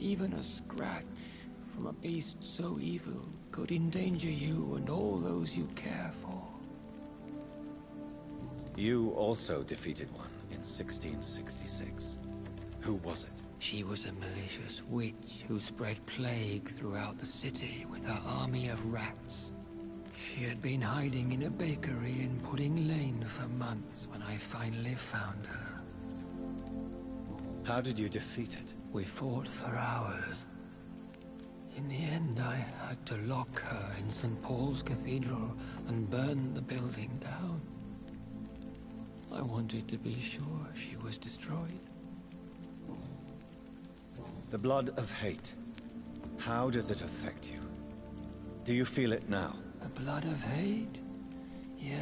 Even a scratch from a beast so evil could endanger you and all those you care for. You also defeated one in 1666. Who was it? She was a malicious witch who spread plague throughout the city with her army of rats. She had been hiding in a bakery in Pudding Lane for months when I finally found her. How did you defeat it? We fought for hours. In the end, I had to lock her in St. Paul's Cathedral and burn the building down. I wanted to be sure she was destroyed. The blood of hate. How does it affect you? Do you feel it now? The blood of hate? Yes.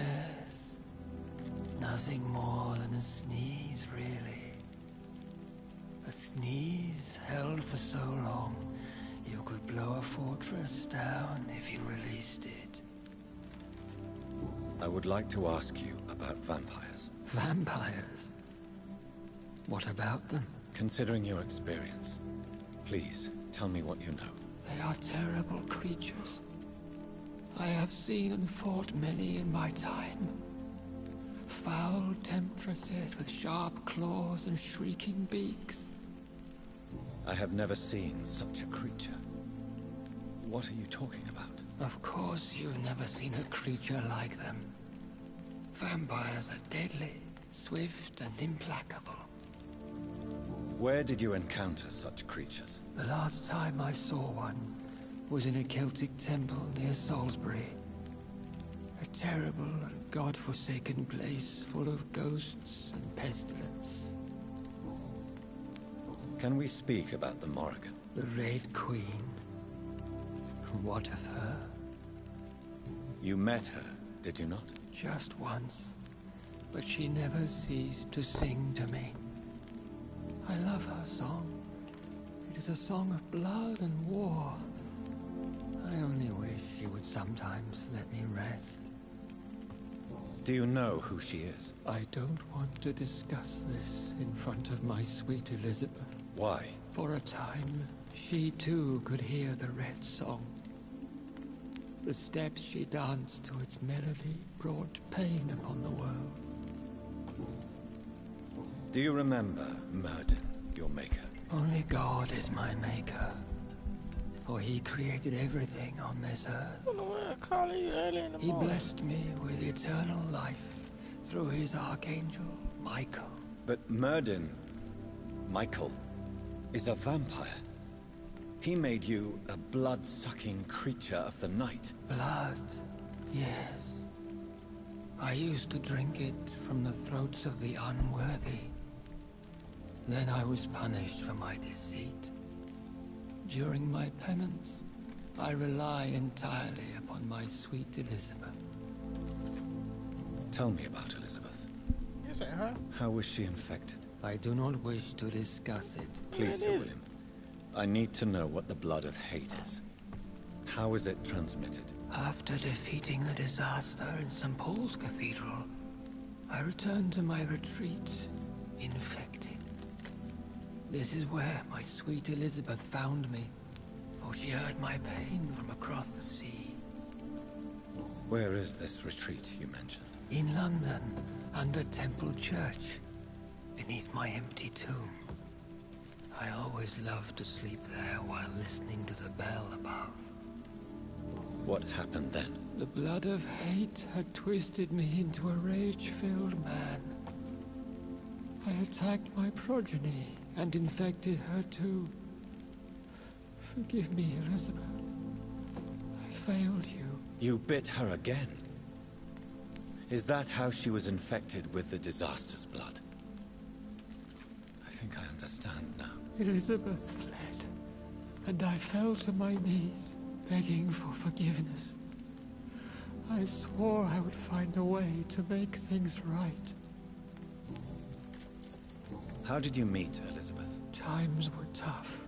Nothing more than a sneeze, really. A sneeze held for so long, you could blow a fortress down if you released it. I would like to ask you about vampires. Vampires? What about them? Considering your experience, please tell me what you know. They are terrible creatures. I have seen and fought many in my time. Foul temptresses with sharp claws and shrieking beaks. I have never seen such a creature. What are you talking about? Of course you've never seen a creature like them. Vampires are deadly, swift and implacable. Where did you encounter such creatures? The last time I saw one was in a Celtic temple near Salisbury. A terrible and god-forsaken place full of ghosts and pestilence. Can we speak about the Morrigan? The Red Queen. What of her? You met her, did you not? Just once. But she never ceased to sing to me. I love her song. It is a song of blood and war. I only wish she would sometimes let me rest. Do you know who she is? I don't want to discuss this in front of my sweet Elizabeth. Why? For a time, she too could hear the Red Song. The steps she danced to its melody brought pain upon the world. Do you remember Myrddin, your maker? Only God is my maker. For he created everything on this earth. He blessed me with eternal life through his archangel, Michael. But Myrddin, Michael, is a vampire. He made you a blood-sucking creature of the night. Blood, yes. I used to drink it from the throats of the unworthy. Then I was punished for my deceit. During my penance, I rely entirely upon my sweet Elizabeth. Tell me about Elizabeth. Is it her? How was she infected? I do not wish to discuss it. Please, Sir William. I need to know what the blood of hate is. How is it transmitted? After defeating the disaster in St. Paul's Cathedral, I returned to my retreat, infected. This is where my sweet Elizabeth found me, for she heard my pain from across the sea. Where is this retreat you mentioned? In London, under Temple Church, beneath my empty tomb. I always loved to sleep there while listening to the bell above. What happened then? The blood of hate had twisted me into a rage-filled man. I attacked my progeny and infected her too. Forgive me, Elizabeth. I failed you. You bit her again? Is that how she was infected with the disaster's blood? I think I understand now. Elizabeth fled, and I fell to my knees, begging for forgiveness. I swore I would find a way to make things right. How did you meet Elizabeth? Times were tough.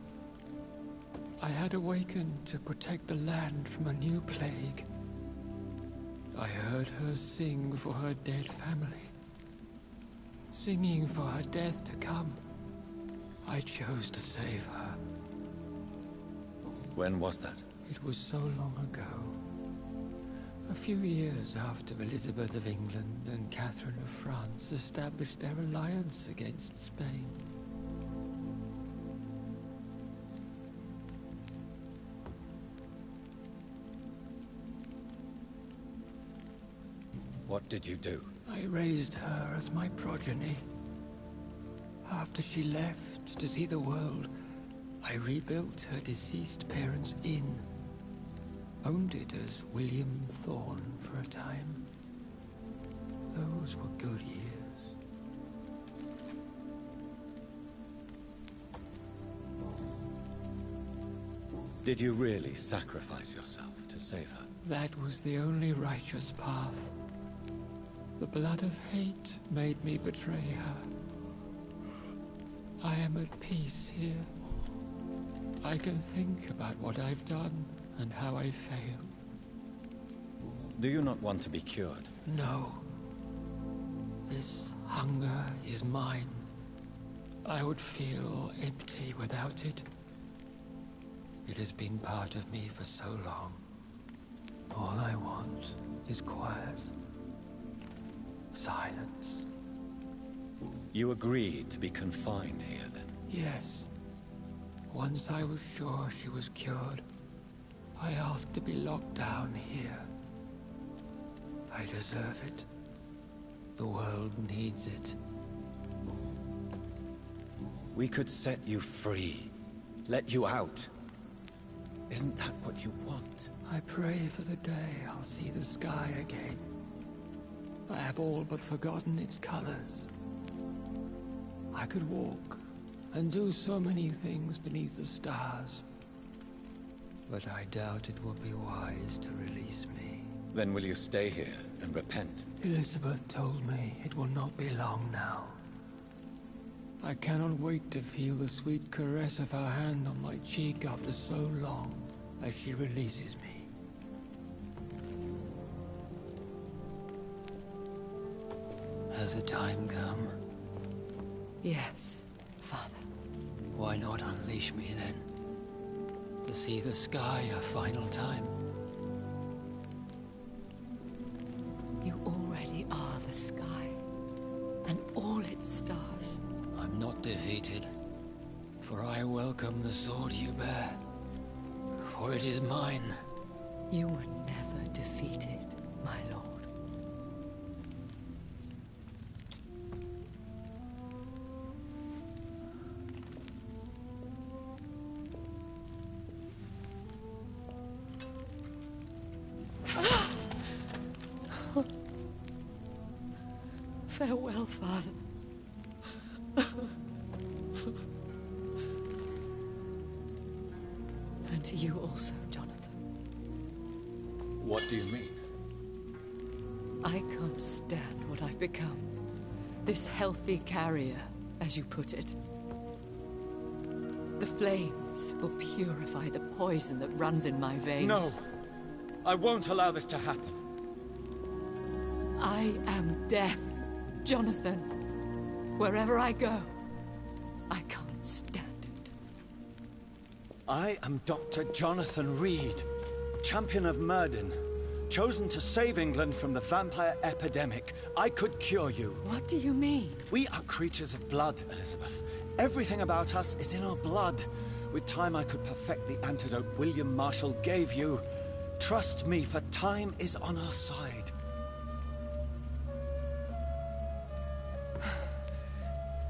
I had awakened to protect the land from a new plague. I heard her sing for her dead family. Singing for her death to come. I chose to save her. When was that? It was so long ago. A few years after Elizabeth of England and Catherine of France established their alliance against Spain. What did you do? I raised her as my progeny. After she left to see the world, I rebuilt her deceased parents' inn. Owned it as William Thorne for a time. Those were good years. Did you really sacrifice yourself to save her? That was the only righteous path. The blood of hate made me betray her. I am at peace here. I can think about what I've done and how I failed. Do you not want to be cured? No. This hunger is mine. I would feel empty without it. It has been part of me for so long. All I want is quiet. Silence. You agreed to be confined here, then? Yes. Once I was sure she was cured, I asked to be locked down here. I deserve it. The world needs it. We could set you free. Let you out. Isn't that what you want? I pray for the day I'll see the sky again. I have all but forgotten its colors. I could walk and do so many things beneath the stars. But I doubt it will be wise to release me. Then will you stay here and repent? Elizabeth told me it will not be long now. I cannot wait to feel the sweet caress of her hand on my cheek after so long, as she releases me. Has the time come? Yes, Father. Why not unleash me then? To see the sky a final time. You already are the sky, and all its stars. I'm not defeated, for I welcome the sword you bear, for it is mine. You were never defeated, my lord. Farewell, Father. And to you also, Jonathan. What do you mean? I can't stand what I've become. This healthy carrier, as you put it. The flames will purify the poison that runs in my veins. No! I won't allow this to happen. I am death, Jonathan. Wherever I go, I can't stand it. I am Dr. Jonathan Reed, champion of Myrddin, chosen to save England from the vampire epidemic. I could cure you. What do you mean? We are creatures of blood, Elizabeth. Everything about us is in our blood. With time, I could perfect the antidote William Marshall gave you. Trust me, for time is on our side.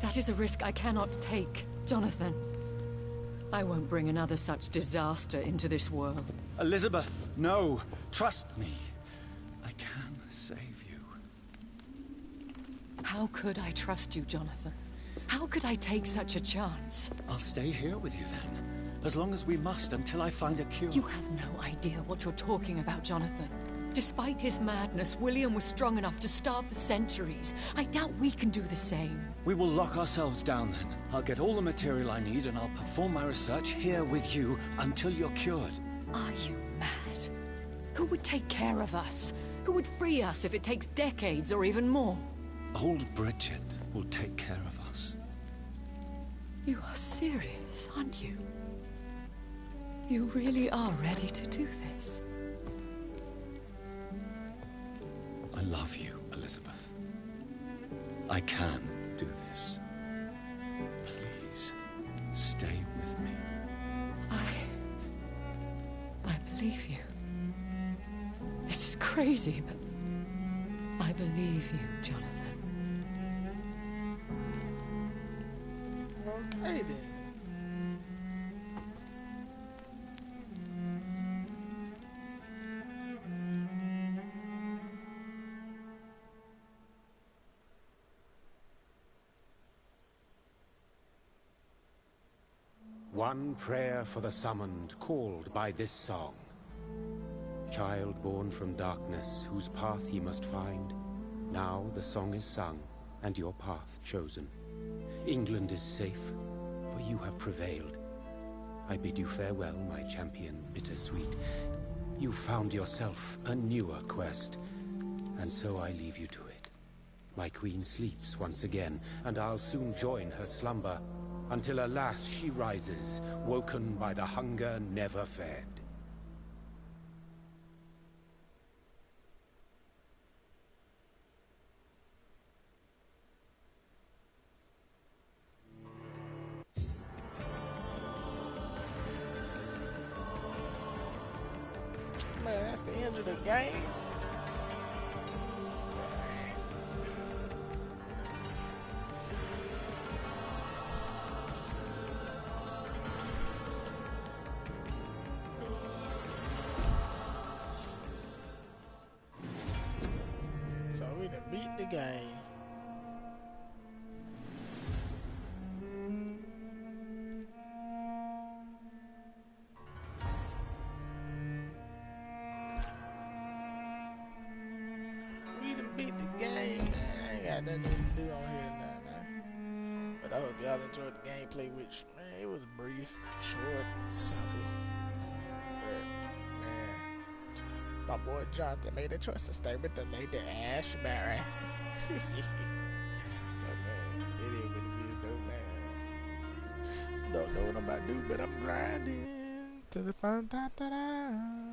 That is a risk I cannot take, Jonathan. I won't bring another such disaster into this world. Elizabeth, no. Trust me. I can save you. How could I trust you, Jonathan? How could I take such a chance? I'll stay here with you then. As long as we must, until I find a cure. You have no idea what you're talking about, Jonathan. Despite his madness, William was strong enough to starve for centuries. I doubt we can do the same. We will lock ourselves down then. I'll get all the material I need and I'll perform my research here with you until you're cured. Are you mad? Who would take care of us? Who would free us if it takes decades or even more? Old Bridget will take care of us. You are serious, aren't you? You really are ready to do this? I love you, Elizabeth. I can do this. Please, stay with me. I believe you. This is crazy, but I believe you, Jonathan. Okay then. One prayer for the summoned, called by this song. Child born from darkness, whose path ye must find. Now the song is sung, and your path chosen. England is safe, for you have prevailed. I bid you farewell, my champion, bittersweet. You found yourself a newer quest, and so I leave you to it. My queen sleeps once again, and I'll soon join her slumber, until alas she rises, woken by the hunger never fed. Man, that's the end of the game. the game. We done beat the game, man. I ain't got nothing else to do on here now. But I hope y'all enjoyed the gameplay, which, man, it was brief, short, simple. But, man, my boy Jonathan made a choice to stay with the Lady Ashbury. But, man, it is what it is, though, man. Don't know what I'm about to do, but I'm grinding to the fun. Da, da, da.